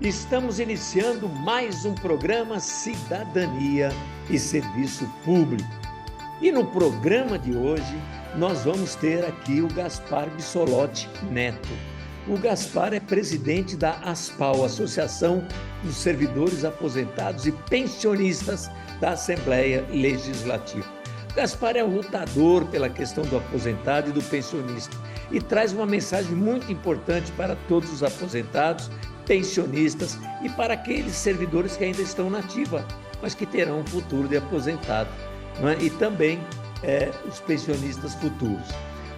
Estamos iniciando mais um programa Cidadania e Serviço Público. E no programa de hoje, nós vamos ter aqui o Gaspar Bissolotti Neto. O Gaspar é presidente da ASPAU, Associação dos Servidores Aposentados e Pensionistas da Assembleia Legislativa. O Gaspar é um lutador pela questão do aposentado e do pensionista e traz uma mensagem muito importante para todos os aposentados, pensionistas e para aqueles servidores que ainda estão na ativa, mas que terão um futuro de aposentado, não é? E também os pensionistas futuros.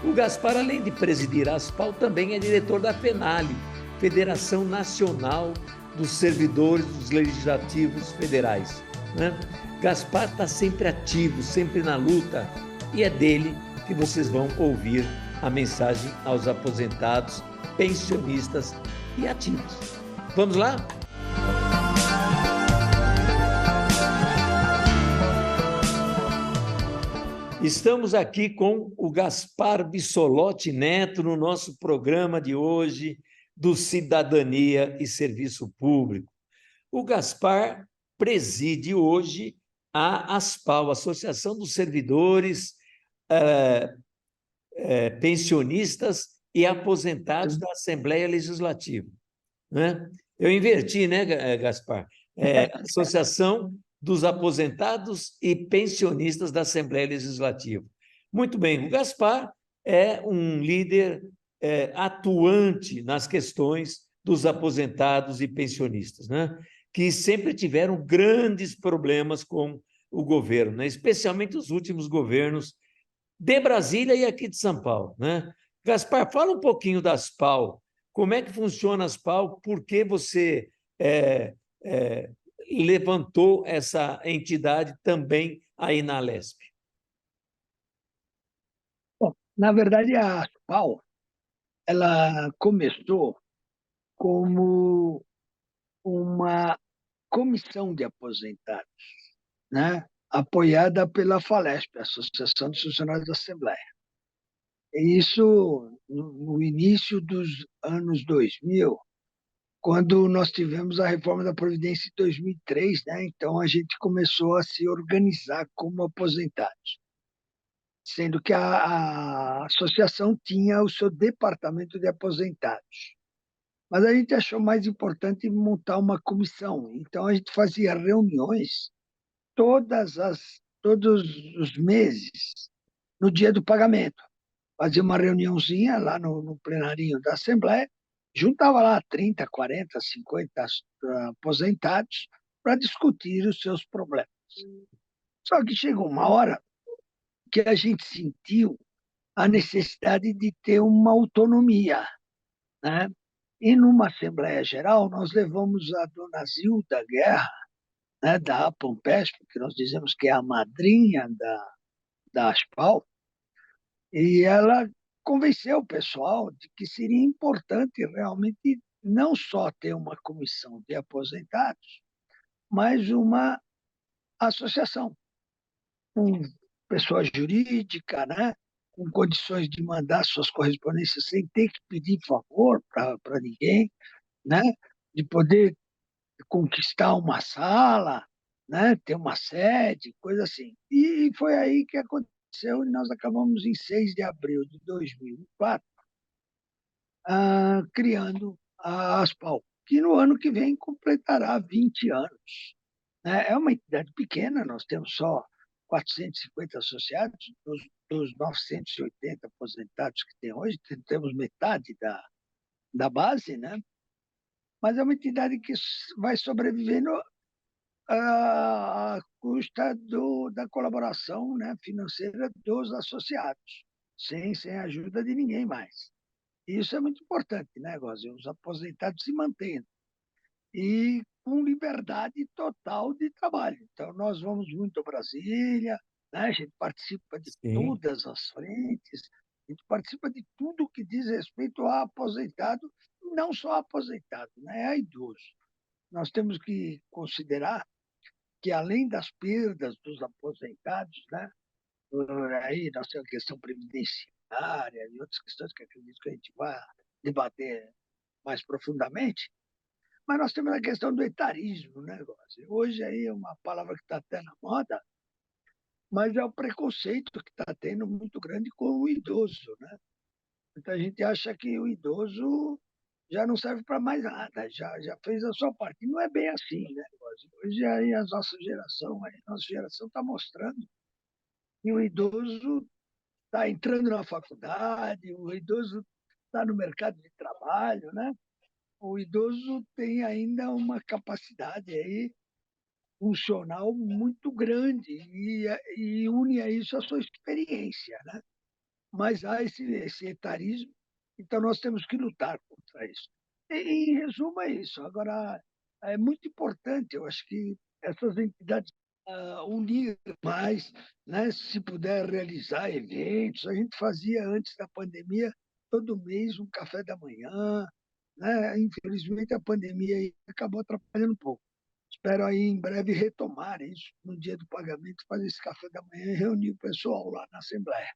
O Gaspar, além de presidir a ASPAU, também é diretor da FENALE, Federação Nacional dos Servidores dos Legislativos Federais, né? Gaspar está sempre ativo, sempre na luta, e é dele que vocês vão ouvir a mensagem aos aposentados, pensionistas e ativos. Vamos lá? Estamos aqui com o Gaspar Bissolotti Neto no nosso programa de hoje do Cidadania e Serviço Público. O Gaspar preside hoje a ASPAU, Associação dos Servidores Pensionistas e Aposentados da Assembleia Legislativa, né? Eu inverti, né, Gaspar? Associação dos Aposentados e Pensionistas da Assembleia Legislativa. Muito bem, o Gaspar é um líder atuante nas questões dos aposentados e pensionistas, né? Que sempre tiveram grandes problemas com o governo, né? Especialmente os últimos governos de Brasília e aqui de São Paulo, né? Gaspar, fala um pouquinho da ASPAU. Como é que funciona a ASPAU? Por que você levantou essa entidade também aí na Alesp? Bom, na verdade, a ASPAU ela começou como uma comissão de aposentados, né? Apoiada pela FALESP, Associação dos Funcionários da Assembleia. E isso no início dos anos 2000, quando nós tivemos a reforma da Previdência em 2003, né? Então a gente começou a se organizar como aposentados, sendo que a associação tinha o seu departamento de aposentados. Mas a gente achou mais importante montar uma comissão. Então a gente fazia reuniões todos os meses, no dia do pagamento. Fazia uma reuniãozinha lá no plenarinho da Assembleia, juntava lá 30, 40, 50 aposentados para discutir os seus problemas. Só que chegou uma hora que a gente sentiu a necessidade de ter uma autonomia, né? E numa Assembleia Geral, nós levamos a dona Zilda Guerra, né, da APAMPESP, que nós dizemos que é a madrinha da ASPAU, e ela convenceu o pessoal de que seria importante realmente não só ter uma comissão de aposentados, mas uma associação com pessoa jurídica, né, com condições de mandar suas correspondências sem ter que pedir favor para ninguém, né, de poder conquistar uma sala, né, ter uma sede, coisa assim. E foi aí que aconteceu, e nós acabamos em 6 de abril de 2004 criando a ASPAU, que no ano que vem completará 20 anos. Né? É uma entidade pequena, nós temos só 450 associados, dos 980 aposentados que tem hoje, temos metade da base, né? Mas é uma entidade que vai sobrevivendo à custa da colaboração, né, financeira dos associados, sem a ajuda de ninguém mais. E isso é muito importante, né, Gózio? Os aposentados se mantendo e com liberdade total de trabalho. Então, nós vamos muito a Brasília, né? A gente participa de Sim. todas as frentes, a gente participa de tudo que diz respeito a aposentado, não só aposentado, né? A idoso. Nós temos que considerar que, além das perdas dos aposentados, né? Aí nós temos a questão previdenciária e outras questões que acredito que a gente vai debater mais profundamente, Mas nós temos a questão do etarismo, né, negócio. Hoje aí é uma palavra que está até na moda, mas é o preconceito que está tendo muito grande com o idoso, né? Muita gente acha que o idoso já não serve para mais nada, já fez a sua parte. E não é bem assim, né, negócio. Hoje aí a nossa geração está mostrando que o idoso está entrando na faculdade, o idoso está no mercado de trabalho, né? O idoso tem ainda uma capacidade aí funcional muito grande e une a isso a sua experiência, né? Mas há esse etarismo, então nós temos que lutar contra isso. Em resumo, é isso. Agora, é muito importante, eu acho que essas entidades unir mais, né? Se puder realizar eventos, a gente fazia antes da pandemia, todo mês um café da manhã, né? Infelizmente, a pandemia aí acabou atrapalhando um pouco. Espero aí em breve retomar isso no dia do pagamento, fazer esse café da manhã e reunir o pessoal lá na Assembleia,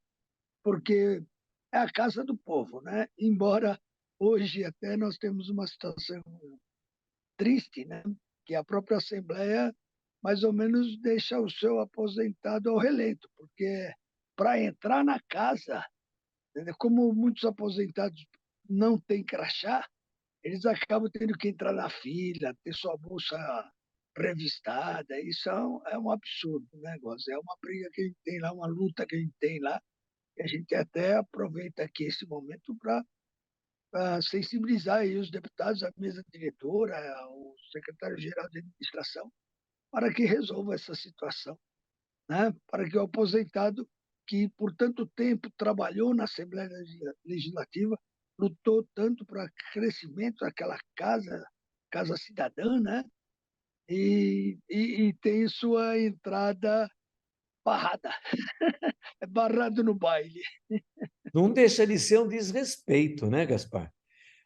porque é a casa do povo, né? Embora hoje até nós temos uma situação triste, né? Que a própria Assembleia mais ou menos deixa o seu aposentado ao relento, porque para entrar na casa, entendeu? Como muitos aposentados não têm crachá, eles acabam tendo que entrar na fila, ter sua bolsa revistada. Isso é um absurdo, o negócio. É uma briga que a gente tem lá, uma luta que a gente tem lá, e a gente até aproveita aqui esse momento para sensibilizar aí os deputados, a mesa diretora, o secretário-geral de administração, para que resolva essa situação, né? Para que o aposentado que por tanto tempo trabalhou na Assembleia Legislativa, lutou tanto para o crescimento daquela casa cidadã, né? E tem sua entrada barrada, é barrado no baile. Não deixa de ser um desrespeito, né, Gaspar?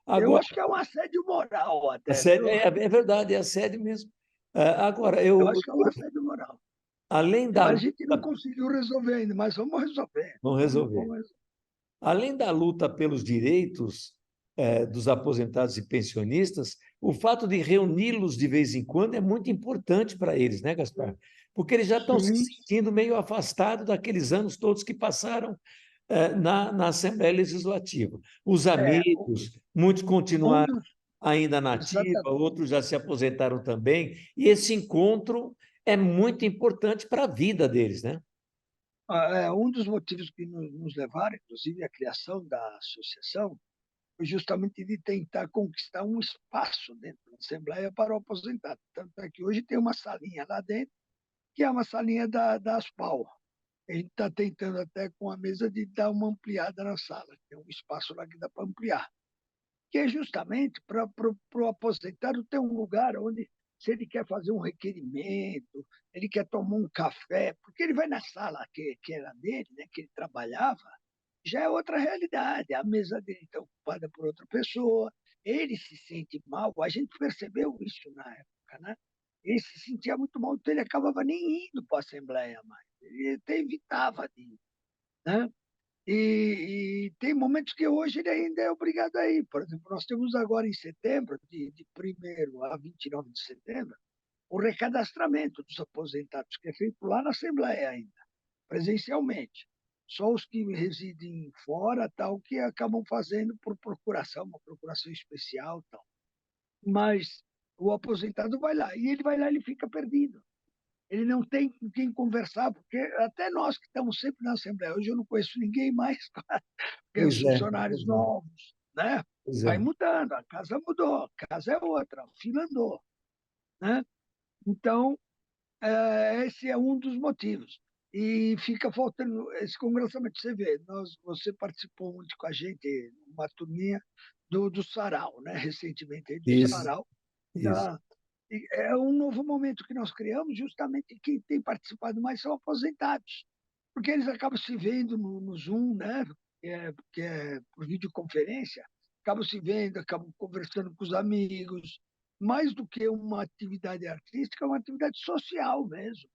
Eu Agora, acho que é um assédio moral até, assédio, viu? é verdade, é assédio mesmo. Agora, Eu acho que é um assédio moral. além da Mas a gente não luta, conseguiu resolver ainda, mas vamos resolver. vamos resolver. Vamos resolver. Além da luta pelos direitos dos aposentados e pensionistas, o fato de reuni-los de vez em quando é muito importante para eles, né, Gaspar? Porque eles já estão se Sim, sentindo meio afastados daqueles anos todos que passaram na Assembleia Legislativa. Os é, amigos, muitos um continuaram dos, ainda na ativa, exatamente. outros já se aposentaram também, e esse encontro é muito importante para a vida deles, né? Um dos motivos que nos levaram, inclusive, à criação da associação, foi justamente de tentar conquistar um espaço dentro da Assembleia para o aposentado. Tanto é que hoje tem uma salinha lá dentro, que é uma salinha da Aspal. A gente está tentando até com a mesa de dar uma ampliada na sala. Tem um espaço lá que dá para ampliar, que é justamente para o aposentado ter um lugar onde, se ele quer fazer um requerimento, ele quer tomar um café, porque ele vai na sala que era dele, né, que ele trabalhava, já é outra realidade. A mesa dele está ocupada por outra pessoa, ele se sente mal. A gente percebeu isso na época, né? Ele se sentia muito mal, então ele acabava nem indo para a Assembleia mais. Ele até evitava de ir, né? E tem momentos que hoje ele ainda é obrigado a ir. Por exemplo, nós temos agora em setembro, de 1º a 29 de setembro, o recadastramento dos aposentados, que é feito lá na Assembleia ainda, presencialmente. Só os que residem fora, tal, que acabam fazendo por procuração, uma procuração especial, tal. Mas o aposentado vai lá, e ele vai lá e ele fica perdido. Ele não tem com quem conversar, porque até nós que estamos sempre na Assembleia, hoje eu não conheço ninguém mais, porque os Pois é, funcionários novos, né? pois Vai é. mudando, a casa mudou, a casa é outra, a fila andou, né? Então, esse é um dos motivos. E fica faltando esse congressamento. Você vê, você participou muito com a gente, uma turminha do Sarau, né? Recentemente aí do Isso, Sarau. isso. Da, é um novo momento que nós criamos, justamente quem tem participado mais são aposentados, porque eles acabam se vendo no Zoom, né? Que é por videoconferência, acabam se vendo, acabam conversando com os amigos. Mais do que uma atividade artística, é uma atividade social mesmo,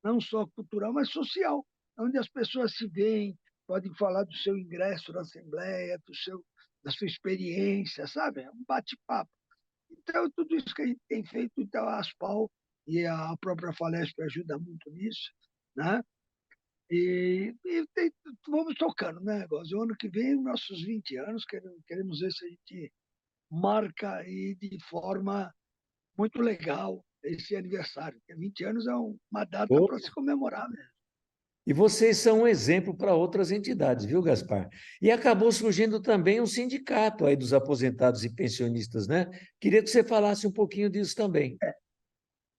não só cultural, mas social, onde as pessoas se veem, podem falar do seu ingresso na Assembleia, da sua experiência, sabe? É um bate-papo. Então, tudo isso que a gente tem feito, então a Aspal e a própria Falesp ajuda muito nisso, né? Vamos tocando, né, negócio. O ano que vem, nossos 20 anos, queremos ver se a gente marca aí de forma muito legal esse aniversário. Porque 20 anos é uma data para se comemorar mesmo. E vocês são um exemplo para outras entidades, viu, Gaspar? E acabou surgindo também um sindicato aí dos aposentados e pensionistas, né? Queria que você falasse um pouquinho disso também.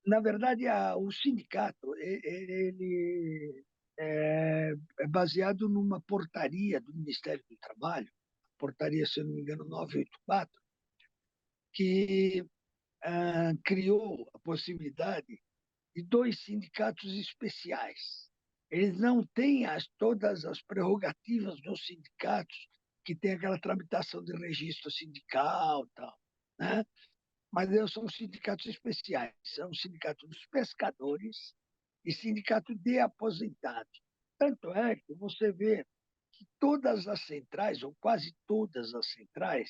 Na verdade, o sindicato ele é baseado numa portaria do Ministério do Trabalho, portaria, se eu não me engano, 984, que criou a possibilidade de dois sindicatos especiais. Eles não têm todas as prerrogativas dos sindicatos, que tem aquela tramitação de registro sindical, tal, né? Mas eles são sindicatos especiais. São o sindicato dos pescadores e sindicato de aposentados. Tanto é que você vê que todas as centrais, ou quase todas as centrais,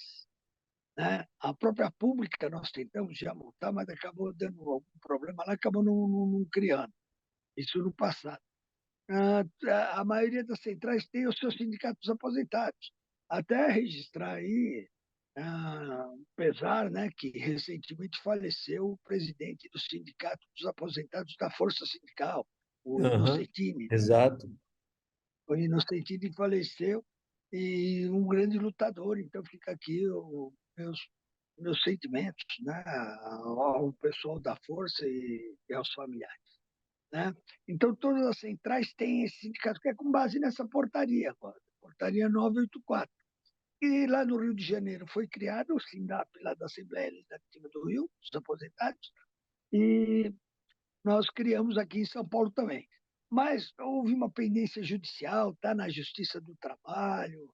né? A própria pública nós tentamos já montar, mas acabou dando algum problema lá, acabou não criando. Isso no passado. A maioria das centrais tem os seus sindicatos aposentados. Até registrar aí, apesar, né, que recentemente faleceu o presidente do Sindicato dos Aposentados da Força Sindical, o Aham, Inocentini, né? exato. O Inocentini faleceu e um grande lutador. Então fica aqui meus sentimentos, né, ao pessoal da Força e aos familiares. Né? Então, todas as centrais têm esse sindicato, que é com base nessa portaria agora, portaria 984. E lá no Rio de Janeiro foi criado o SINDAP, lá da Assembleia Legislativa do Rio, dos aposentados, e nós criamos aqui em São Paulo também. Mas houve uma pendência judicial, está na Justiça do Trabalho,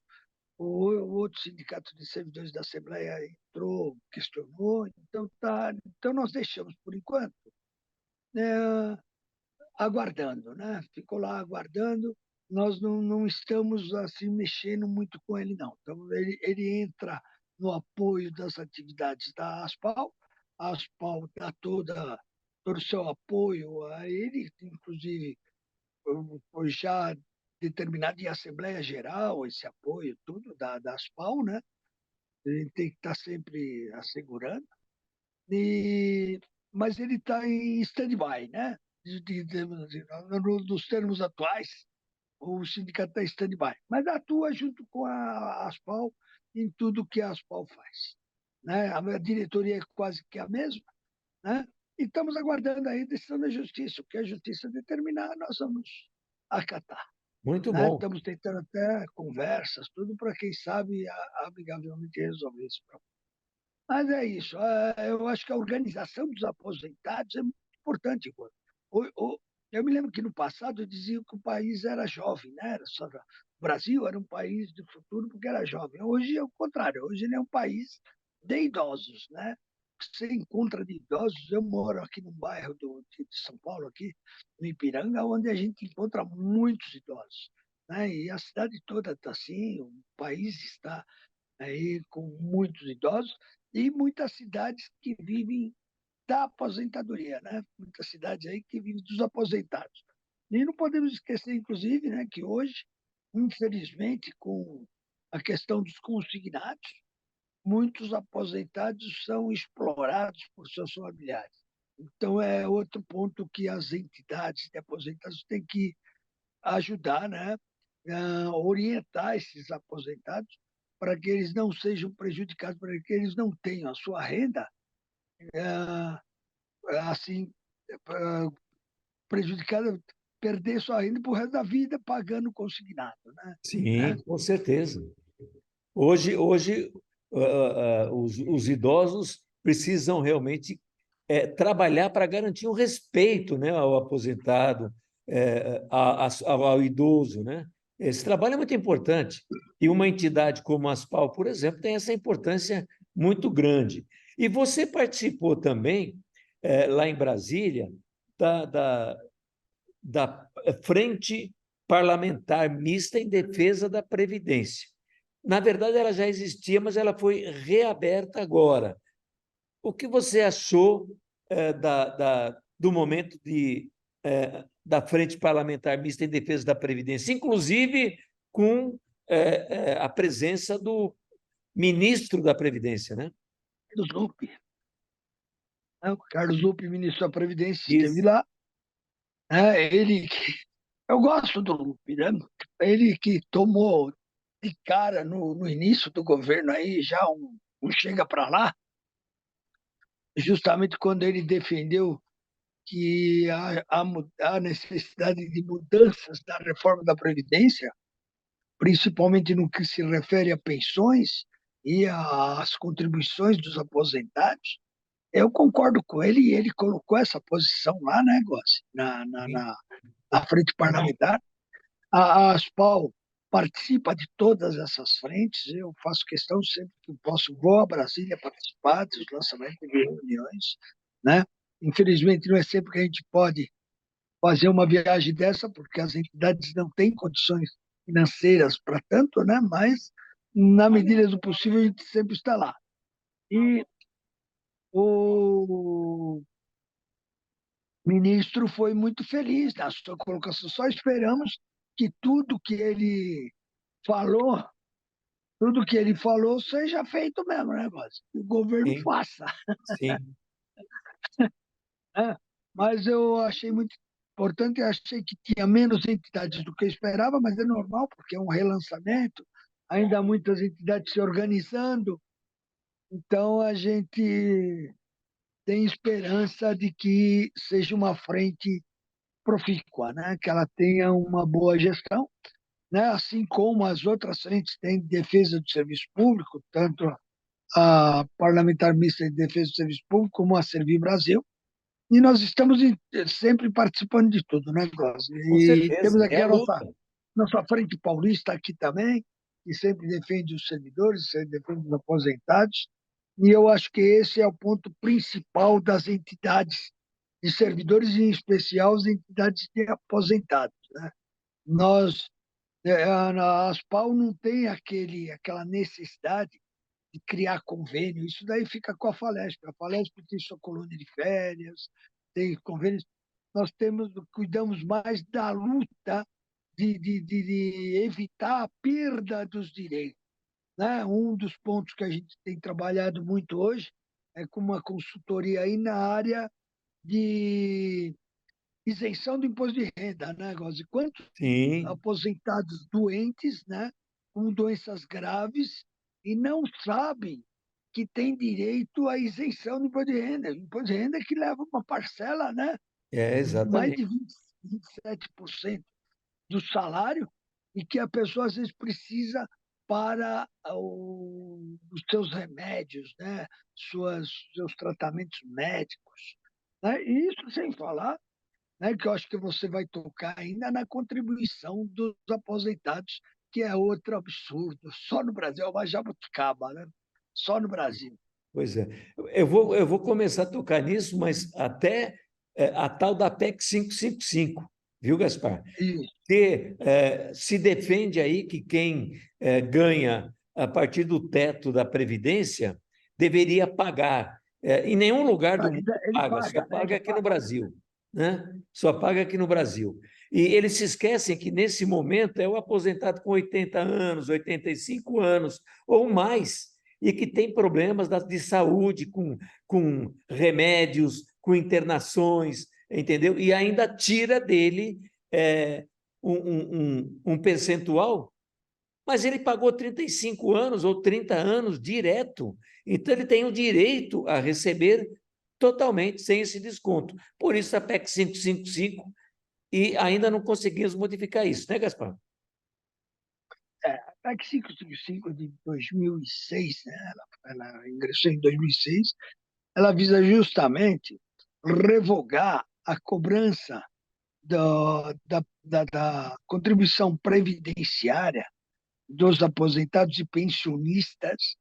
o outro sindicato de servidores da Assembleia entrou, questionou, então nós deixamos por enquanto, né, aguardando, né? Ficou lá aguardando. Nós não estamos assim mexendo muito com ele, não. Então, ele entra no apoio das atividades da Aspal. A Aspal dá todo o seu apoio a ele, inclusive foi já determinado em Assembleia Geral esse apoio, tudo da Aspal, né? A gente tem que estar sempre assegurando. E, mas ele está em stand-by, né? Nos termos atuais, o sindicato está em stand-by, mas atua junto com a Aspal em tudo que a Aspal faz. Né? A diretoria é quase que a mesma, né? E estamos aguardando aí a decisão da Justiça. O que a Justiça determinar, nós vamos acatar. Muito Né? bom. Estamos tentando até conversas, tudo para, quem sabe, amigavelmente resolver esse problema. Mas é isso. Eu acho que a organização dos aposentados é muito importante. Eu me lembro que no passado diziam que o país era jovem, né? O Brasil era um país do futuro porque era jovem. Hoje é o contrário. Hoje ele é um país de idosos, né? Você encontra de idosos. Eu moro aqui no bairro de São Paulo, aqui no Ipiranga, onde a gente encontra muitos idosos. Né? E a cidade toda está assim, o país está aí com muitos idosos e muitas cidades que vivem da aposentadoria, né? Muitas cidades aí que vivem dos aposentados. E não podemos esquecer, inclusive, né, que hoje, infelizmente, com a questão dos consignados, muitos aposentados são explorados por seus familiares. Então, é outro ponto que as entidades de aposentados têm que ajudar, né, a orientar esses aposentados para que eles não sejam prejudicados, para que eles não tenham a sua renda assim prejudicada, perder sua renda por resto da vida pagando consignado, né? Sim, com certeza. Hoje os idosos precisam realmente trabalhar para garantir um respeito, né, ao aposentado, ao idoso, né? Esse trabalho é muito importante. E uma entidade como a Aspal, por exemplo, tem essa importância muito grande. E você participou também, lá em Brasília, da, da, da Frente Parlamentar Mista em Defesa da Previdência. Na verdade, ela já existia, mas ela foi reaberta agora. O que você achou do momento da Frente Parlamentar Mista em Defesa da Previdência, inclusive com a presença do ministro da Previdência, né? Carlos Lupe, né? O Carlos Lupe, ministro da Previdência, esteve Isso. lá. Né? Eu gosto do Lupe, né? Ele que tomou de cara no início do governo aí já um chega para lá, justamente quando ele defendeu que há necessidade de mudanças na reforma da Previdência, principalmente no que se refere a pensões e às contribuições dos aposentados. Eu concordo com ele e ele colocou essa posição lá, né, Gossi, na frente parlamentar. A ASPAL participa de todas essas frentes. Eu faço questão sempre que posso, vou a Brasília participar dos lançamentos de reuniões, né? Infelizmente, não é sempre que a gente pode fazer uma viagem dessa, porque as entidades não têm condições financeiras para tanto, né? Mas, na medida do possível, a gente sempre está lá. E o ministro foi muito feliz na sua colocação. Só esperamos que falou, tudo que ele falou seja feito mesmo, né, Góes? Que o governo Sim, faça. sim, Né? Mas eu achei muito importante, eu achei que tinha menos entidades do que eu esperava, mas é normal, porque é um relançamento, ainda há muitas entidades se organizando, então a gente tem esperança de que seja uma frente profícua, né? Que ela tenha uma boa gestão, né? Assim como as outras frentes têm de defesa do serviço público, tanto a Parlamentar Mista de Defesa do Serviço Público como a Servir Brasil. E nós estamos sempre participando de tudo, né, Glaucio? com E temos certeza. É aqui a a luta. nossa frente paulista aqui também, que sempre defende os servidores, sempre defende os aposentados. E eu acho que esse é o ponto principal das entidades de servidores, e em especial as entidades de aposentados. Né? Nós, a Aspal não tem aquela necessidade de criar convênio. Isso daí fica com a Falesp. A Falesp tem sua colônia de férias, tem convênios. Nós cuidamos mais da luta de evitar a perda dos direitos. Né? Um dos pontos que a gente tem trabalhado muito hoje é com uma consultoria aí na área de isenção do imposto de renda, né, Gozi? Quantos Sim, aposentados doentes, né, com doenças graves, e não sabem que têm direito à isenção do imposto de renda. O imposto de renda é que leva uma parcela, né, de mais exatamente. de 27% do salário, e que a pessoa às vezes precisa para os seus remédios, né, seus tratamentos médicos. Né? E isso sem falar, né, que eu acho que você vai tocar ainda na contribuição dos aposentados, que é outro absurdo. Só no Brasil, é uma jabuticaba, né? Só no Brasil. Pois é. Eu vou começar a tocar nisso, mas até a tal da PEC 555, viu, Gaspar? Isso. Que se defende aí que quem ganha a partir do teto da Previdência deveria pagar. Em nenhum lugar do mundo Ele paga, só paga, né? paga Ele aqui no paga. Brasil, né? Só paga aqui no Brasil. E eles se esquecem que, nesse momento, é o aposentado com 80 anos, 85 anos ou mais, e que tem problemas de saúde, com remédios, com internações, entendeu? E ainda tira dele um percentual, mas ele pagou 35 anos ou 30 anos direto. Então, ele tem o direito a receber totalmente sem esse desconto. Por isso, a PEC 555, e ainda não conseguimos modificar isso, né, Gaspar? A PEC 555 de 2006, né? Ela ingressou em 2006, ela visa justamente revogar a cobrança da contribuição previdenciária dos aposentados e pensionistas,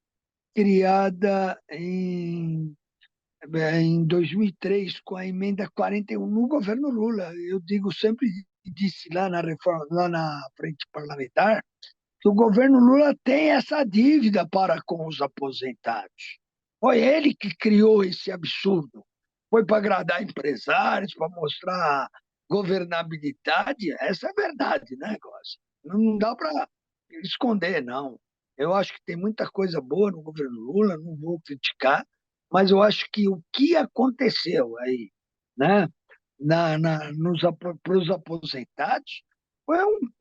criada em 2003, com a emenda 41, no governo Lula. Eu digo, sempre disse lá na reforma, lá na frente parlamentar, que o governo Lula tem essa dívida para com os aposentados. Foi ele que criou esse absurdo. Foi para agradar empresários, para mostrar governabilidade. Essa é a verdade, né, Góes? Não dá para esconder, não. Eu acho que tem muita coisa boa no governo Lula, não vou criticar, mas eu acho que o que aconteceu aí, né, para os aposentados,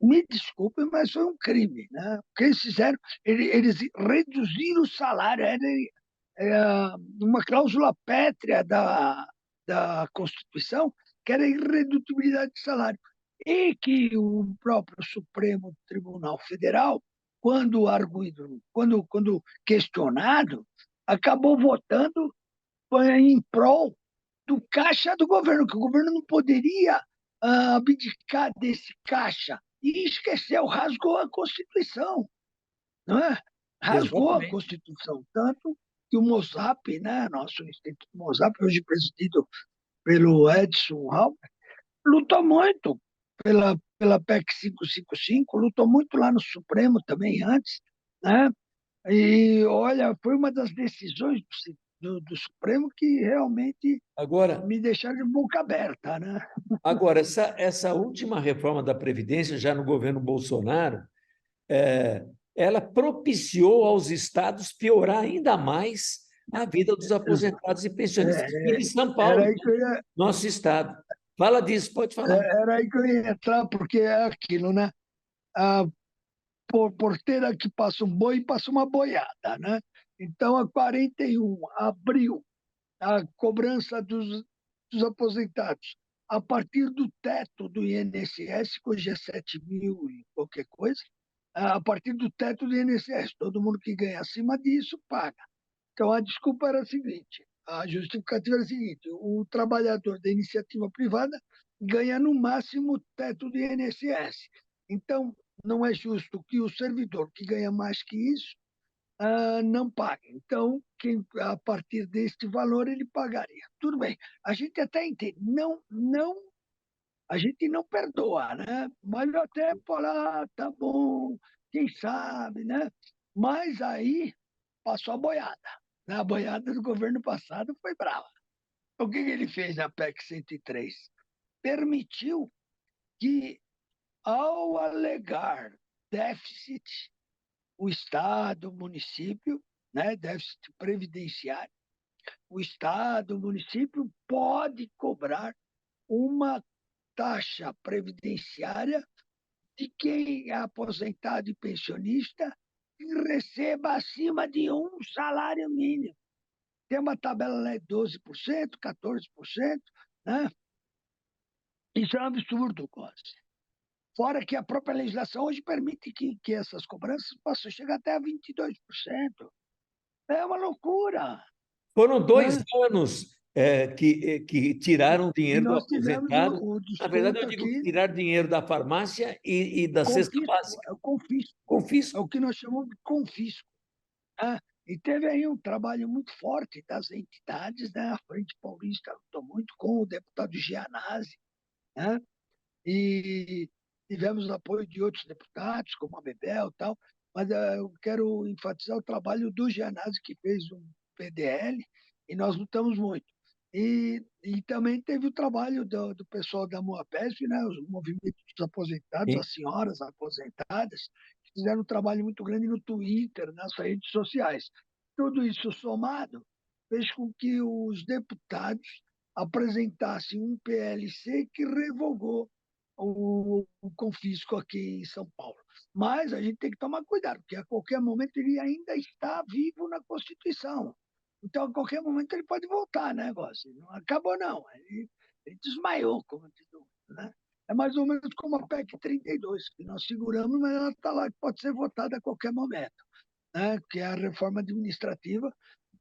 me desculpe, mas foi um crime. Né? O que eles fizeram, eles reduziram o salário, uma cláusula pétrea da Constituição, que era a irredutibilidade de salário, e que o próprio Supremo Tribunal Federal, quando arguido, quando questionado, acabou votando em prol do caixa do governo, que o governo não poderia abdicar desse caixa. E esqueceu, rasgou a Constituição. Não é? Rasgou a Exatamente. Constituição. Tanto que o MOSAP, né, nosso Instituto MOSAP, hoje presidido pelo Edson Halper, lutou muito pela PEC 555, lutou muito lá no Supremo também antes, né? E olha, foi uma das decisões do Supremo que realmente Agora, me deixaram de boca aberta, né? agora essa última reforma da Previdência, já no governo Bolsonaro, é, ela propiciou aos estados piorar ainda mais a vida dos aposentados e pensionistas. E de São Era Paulo, aí que eu ia, nosso estado. Fala disso, pode falar. era aí que eu ia entrar, porque é aquilo, né? A porteira que passa um boi, passa uma boiada, né? Então, a 41 abriu a cobrança dos aposentados a partir do teto do INSS, que hoje é 7 mil e qualquer coisa, a partir do teto do INSS. Todo mundo que ganha acima disso paga. Então, a desculpa era a seguinte, a justificativa era a seguinte, o trabalhador da iniciativa privada ganha no máximo o teto do INSS. Então, não é justo que o servidor que ganha mais que isso não pague. Então, a partir deste valor, ele pagaria. Tudo bem, a gente até entende, a gente não perdoa, né? Mas eu até falar, tá bom, quem sabe, né? Mas aí passou a boiada. Né? A boiada do governo passado foi brava. O que ele fez na PEC 103? Permitiu que, ao alegar déficit, o Estado, o município, né, déficit previdenciário, o Estado, o município pode cobrar uma taxa previdenciária de quem é aposentado e pensionista que receba acima de um salário mínimo. Tem uma tabela lá de 12%, 14%, né? Isso é um absurdo, quase. Fora que a própria legislação hoje permite que essas cobranças possam chegar até a 22%. É uma loucura. Foram dois Né? anos que tiraram E dinheiro do nós tivemos aposentado. o Na verdade, eu desconto digo que aqui, tiraram dinheiro da farmácia e da cesta confisco, básica. é o confisco, é Confisco. o que nós chamamos de confisco. Né? E teve aí um trabalho muito forte das entidades, né? A Frente Paulista lutou muito com o deputado Gianazzi, né? E tivemos o apoio de outros deputados, como a Bebel e tal, mas eu quero enfatizar o trabalho do Gianazzi, que fez um PDL, e nós lutamos muito. E também teve o trabalho do pessoal da Moapesp, né, os movimentos dos aposentados, Sim. as senhoras aposentadas, que fizeram um trabalho muito grande no Twitter, nas redes sociais. Tudo isso somado fez com que os deputados apresentassem um PLC que revogou o confisco aqui em São Paulo. Mas a gente tem que tomar cuidado, porque a qualquer momento ele ainda está vivo na Constituição. Então, a qualquer momento ele pode voltar, né, negócio? Não acabou, não. Ele desmaiou, como diz o, né? É mais ou menos como a PEC 32, que nós seguramos, mas ela está lá, que pode ser votada a qualquer momento, né? Que é a reforma administrativa,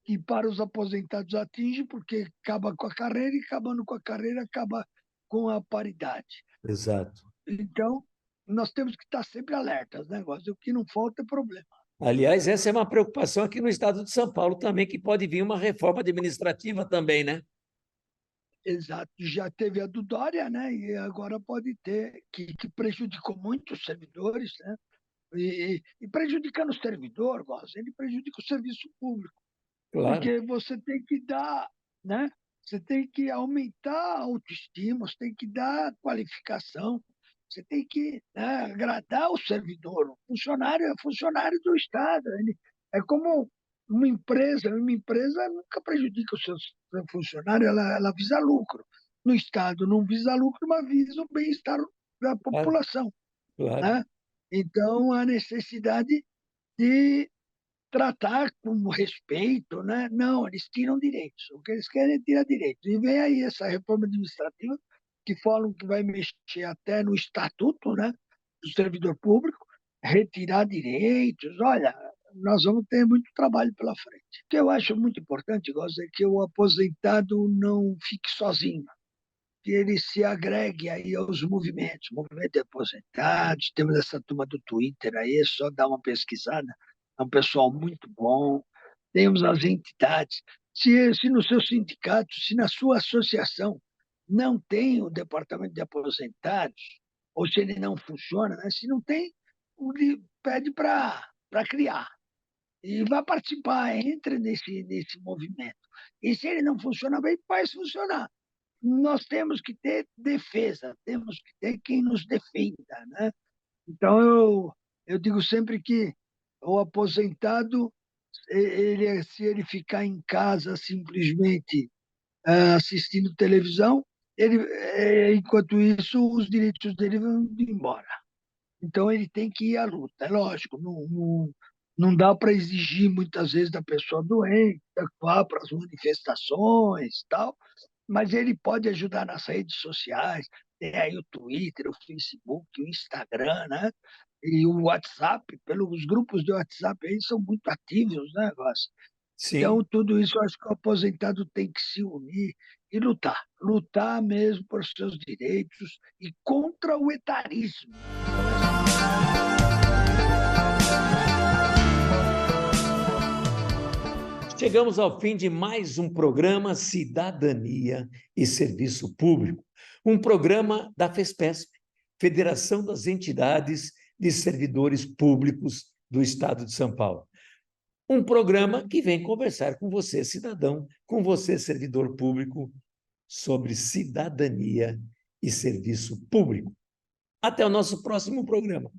que para os aposentados atinge, porque acaba com a carreira e, acabando com a carreira, acaba com a paridade. Exato. Então, nós temos que estar sempre alertas, né? O que não falta é problema. Aliás, essa é uma preocupação aqui no estado de São Paulo também, que pode vir uma reforma administrativa também, né? Exato. Já teve a do Dória, né? E agora pode ter, que prejudicou muito os servidores, né? E prejudicando o servidor, ele prejudica o serviço público. Claro. porque você tem que dar, né? Você tem que aumentar a autoestima, você tem que dar qualificação, você tem que, né, agradar o servidor. O funcionário é funcionário do Estado. Ele é como uma empresa nunca prejudica o seu funcionário, ela visa lucro. No Estado não visa lucro, mas visa o bem-estar da Claro, população, claro. né? Então, a necessidade de tratar com respeito, né? Não, eles tiram direitos. O que eles querem é tirar direitos. E vem aí essa reforma administrativa que falam que vai mexer até no estatuto, né, do servidor público, retirar direitos. Olha, nós vamos ter muito trabalho pela frente. O que eu acho muito importante, Gosta, é que o aposentado não fique sozinho, que ele se agregue aí aos movimentos, movimento de aposentados, temos essa turma do Twitter aí, é só dar uma pesquisada, é um pessoal muito bom, temos as entidades, se no seu sindicato, se na sua associação não tem o departamento de aposentados, ou se ele não funciona, né? Se não tem, pede para criar, e vai participar, entre nesse movimento. E se ele não funciona bem, faz funcionar. Nós temos que ter defesa, temos que ter quem nos defenda, né? Então, eu digo sempre que o aposentado, se ele ficar em casa simplesmente assistindo televisão, enquanto isso, os direitos dele vão embora. Então, ele tem que ir à luta. É lógico, não dá para exigir muitas vezes da pessoa doente, que vá para as manifestações e tal, mas ele pode ajudar nas redes sociais, tem aí o Twitter, o Facebook, o Instagram, né? E o WhatsApp, pelos grupos de WhatsApp aí são muito ativos, né, negócio? Então, Sim. tudo isso eu acho que o aposentado tem que se unir e lutar, lutar mesmo por seus direitos e contra o etarismo. Chegamos ao fim de mais um programa Cidadania e Serviço Público, um programa da FESPESP, Federação das Entidades de Servidores Públicos do Estado de São Paulo. Um programa que vem conversar com você, cidadão, com você, servidor público, sobre cidadania e serviço público. Até o nosso próximo programa.